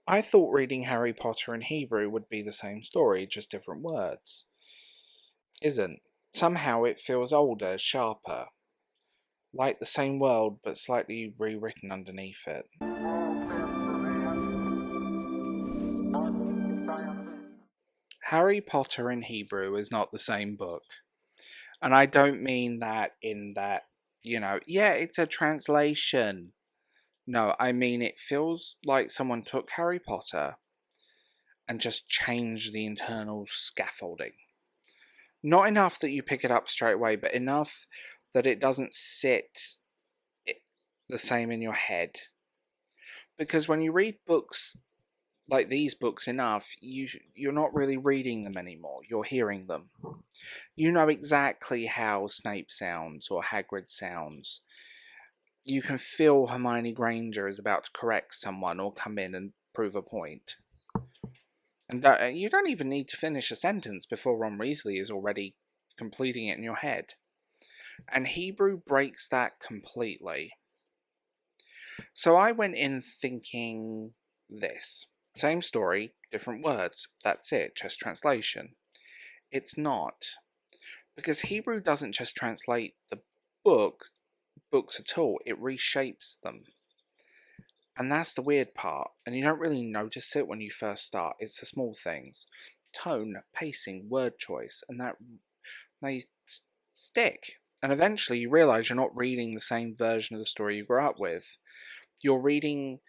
I thought reading Harry Potter in Hebrew would be the same story, just different words. Isn't. Somehow it feels older, sharper, like the same world but slightly rewritten underneath it. Harry Potter in Hebrew is not the same book. And I don't mean that in that, yeah, it's a translation. No, I mean it feels like someone took Harry Potter and just changed the internal scaffolding. Not enough that you pick it up straight away, but enough that it doesn't sit the same in your head. Because when you read books like these books enough, you're not really reading them anymore. You're hearing them. You know exactly how Snape sounds or Hagrid sounds. You can feel Hermione Granger is about to correct someone or come in and prove a point. And you don't even need to finish a sentence before Ron Weasley is already completing it in your head. And Hebrew breaks that completely. So I went in thinking this. Same story, different words. That's it, just translation. It's not. Because Hebrew doesn't just translate the books at all, it reshapes them. And that's the weird part, and you don't really notice it when you first start. It's the small things. Tone, pacing, word choice, and that they stick. And eventually you realise you're not reading the same version of the story you grew up with. You're reading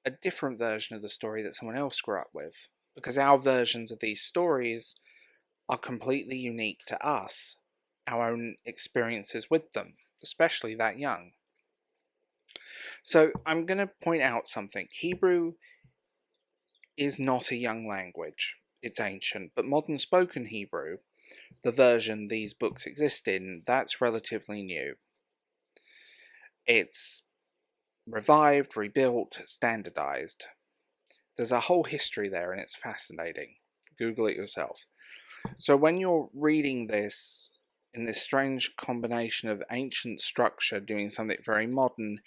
a different version of the story that someone else grew up with. Because our versions of these stories are completely unique to us, our own experiences with them, especially that young. So I'm going to point out something. Hebrew is not a young language. It's ancient, but modern spoken Hebrew, the version these books exist in, that's relatively new. It's revived, rebuilt, standardized. There's a whole history there and it's fascinating. Google it yourself. So when you're reading this in this strange combination of ancient structure doing something very modern,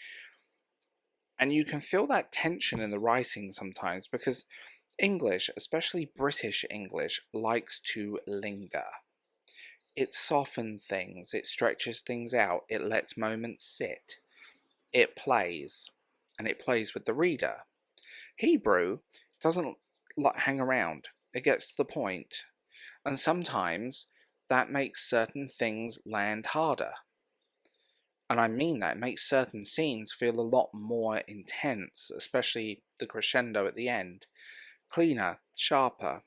and you can feel that tension in the writing sometimes because English, especially British English, likes to linger. It softens things, it stretches things out, it lets moments sit. It plays, and it plays with the reader. Hebrew doesn't hang around, it gets to the point. And sometimes that makes certain things land harder. And I mean that, it makes certain scenes feel a lot more intense, especially the crescendo at the end. Cleaner, sharper.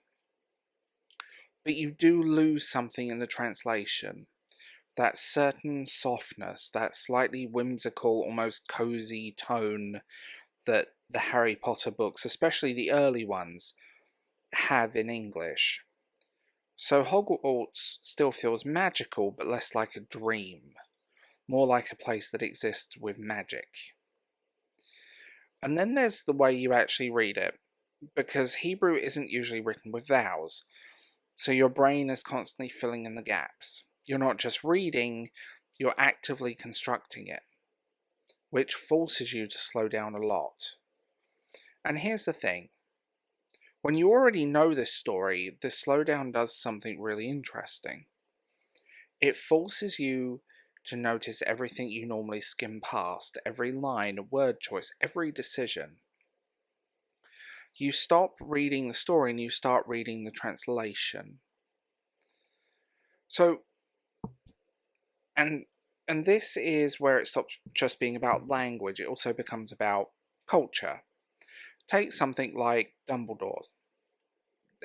But you do lose something in the translation. That certain softness, that slightly whimsical, almost cozy tone that the Harry Potter books, especially the early ones, have in English. So Hogwarts still feels magical, but less like a dream. More like a place that exists with magic. And then there's the way you actually read it, because Hebrew isn't usually written with vowels, so your brain is constantly filling in the gaps. You're not just reading, you're actively constructing it, which forces you to slow down a lot. And here's the thing. When you already know this story, the slowdown does something really interesting. It forces you to notice everything you normally skim past, every line, word choice, every decision. You stop reading the story and you start reading the translation. So, and this is where it stops just being about language, it also becomes about culture. Take something like Dumbledore.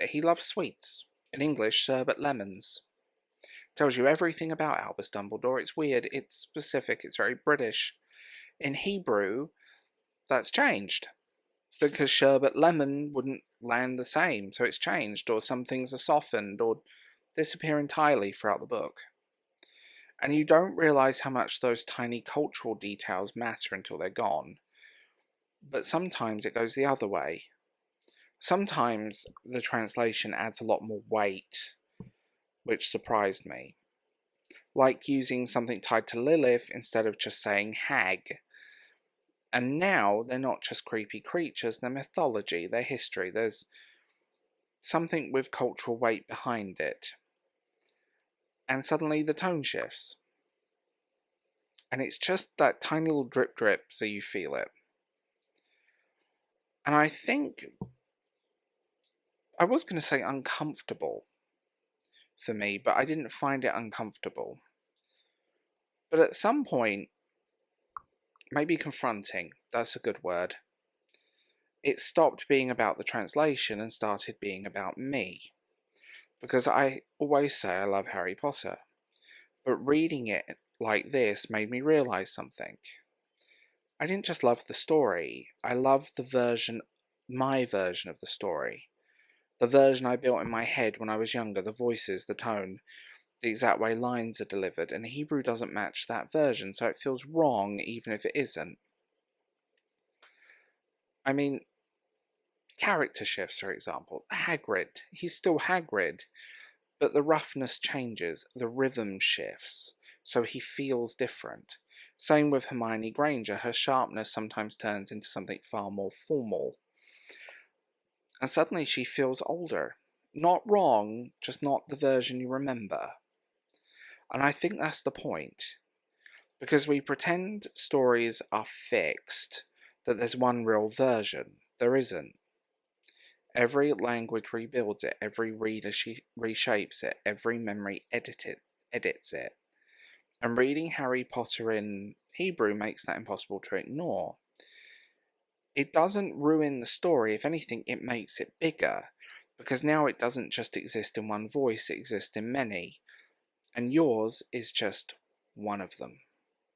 He loves sweets. In English, sherbet lemons. Tells you everything about Albus Dumbledore. It's weird, it's specific, it's very British. In Hebrew, that's changed. Because sherbet lemon wouldn't land the same, so it's changed, or some things are softened, or disappear entirely throughout the book. And you don't realise how much those tiny cultural details matter until they're gone. But sometimes it goes the other way. Sometimes the translation adds a lot more weight, which surprised me. Like using something tied to Lilith instead of just saying hag. And now they're not just creepy creatures, they're mythology, they're history, there's something with cultural weight behind it. And suddenly the tone shifts. And it's just that tiny little drip drip so you feel it. And I think, I was going to say uncomfortable for me, but I didn't find it uncomfortable. But at some point, maybe confronting, that's a good word, it stopped being about the translation and started being about me. Because I always say I love Harry Potter, but reading it like this made me realise something. I didn't just love the story, I loved my version of the story. The version I built in my head when I was younger, the voices, the tone, the exact way lines are delivered, and Hebrew doesn't match that version, so it feels wrong even if it isn't. I mean, character shifts, for example. Hagrid, he's still Hagrid, but the roughness changes, the rhythm shifts, so he feels different. Same with Hermione Granger, her sharpness sometimes turns into something far more formal. And suddenly she feels older. Not wrong, just not the version you remember. And I think that's the point. Because we pretend stories are fixed, that there's one real version. There isn't. Every language rebuilds it, every reader reshapes it, every memory edits it. And reading Harry Potter in Hebrew makes that impossible to ignore. It doesn't ruin the story, if anything, it makes it bigger. Because now it doesn't just exist in one voice, it exists in many. And yours is just one of them.